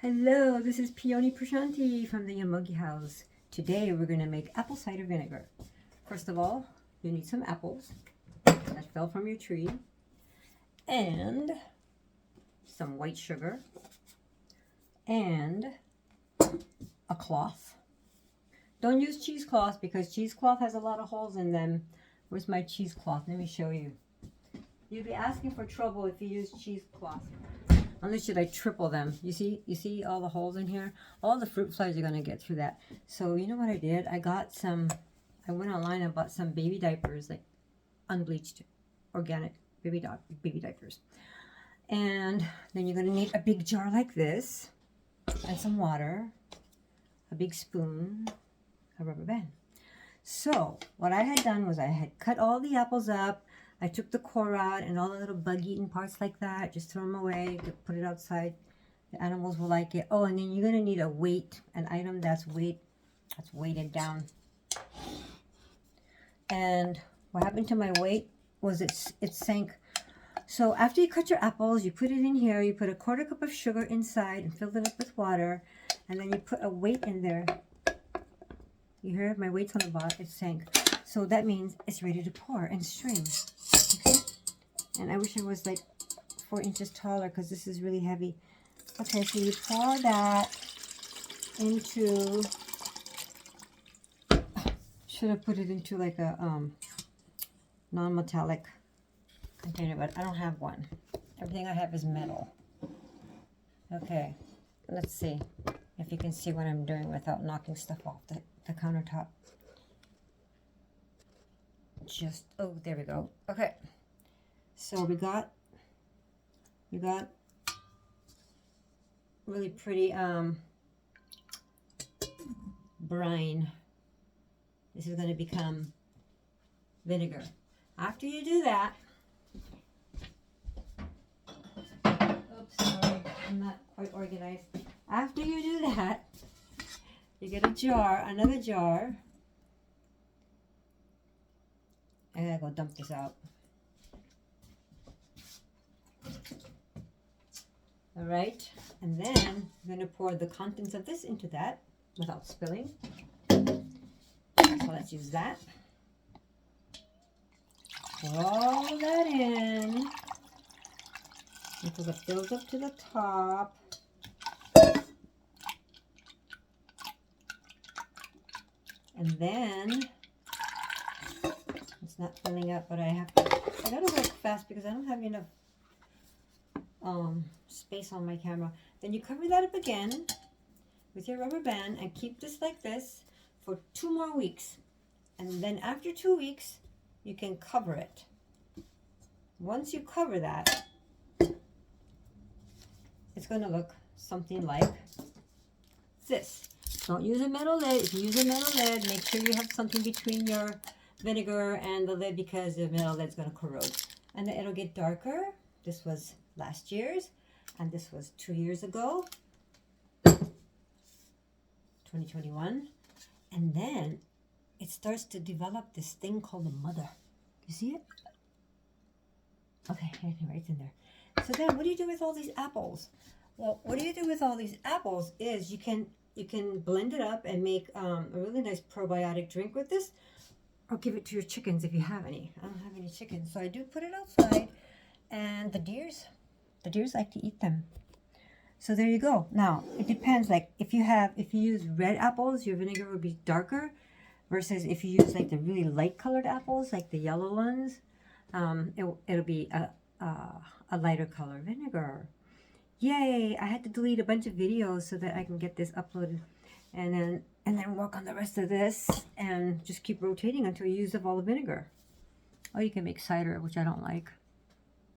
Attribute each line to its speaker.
Speaker 1: Hello, this is Peony Prashanti from the Yamogi House. Today we're going to make apple cider vinegar. First of all, you need some apples that fell from your tree and some white sugar and a cloth. Don't use cheesecloth because cheesecloth has a lot of holes in them. Where's my cheesecloth? Let me show you. You'll be asking for trouble if you use cheesecloth. Unless you like triple them. You see all the holes in here? All the fruit flies are gonna get through that. So you know what I did? I went online and bought some baby diapers, like unbleached, organic baby diapers. And then you're gonna need a big jar like this, and some water, a big spoon, a rubber band. So what I had done was I had cut all the apples up. I took the core out and all the little bug-eaten parts like that. Just throw them away, put it outside. The animals will like it. Oh, and then you're gonna need a weight, an item that's weighted down. And what happened to my weight was it sank. So after you cut your apples, you put it in here. You put a 1/4 cup of sugar inside and fill it up with water, and then you put a weight in there. You hear my weight's on the bottom. It sank. So that means it's ready to pour and strain. Okay? And I wish I was like 4 inches taller because this is really heavy. Okay, so you pour that into, should have put it into like a non-metallic container, but I don't have one. Everything I have is metal. Okay, let's see if you can see what I'm doing without knocking stuff off the countertop. Oh, there we go. Okay, so we got really pretty brine. This is going to become vinegar. After you do that, oops, sorry, I'm not quite organized. After you do that, you get a jar, another jar. I gotta go dump this out. All right, and then I'm gonna pour the contents of this into that without spilling. So let's use that. Pour all of that in until it fills up to the top. And then it's not filling up, but I gotta work fast because I don't have enough space on my camera. Then you cover that up again with your rubber band and keep this like this for 2 more weeks. And then after 2 weeks, you can cover it. Once you cover that, it's gonna look something like this. Don't use a metal lid. If you use a metal lid, make sure you have something between your vinegar and the lid because the metal lid's going to corrode. And then it'll get darker. This was last year's, and this was 2 years ago, 2021. And then it starts to develop this thing called a mother. You see it? Okay, anyway, it's in there. So then what do you do with all these apples? Well, what do you do with all these apples is you can blend it up and make a really nice probiotic drink with this, or give it to your chickens if you have any. I don't have any chickens, so I do put it outside, and the deers like to eat them. So there you go. Now it depends. Like if you use red apples, your vinegar would be darker, versus if you use like the really light colored apples, like the yellow ones, it'll be a lighter color vinegar. Yay! I had to delete a bunch of videos so that I can get this uploaded, and then work on the rest of this and just keep rotating until you use up all the vinegar. Oh, you can make cider, which I don't like.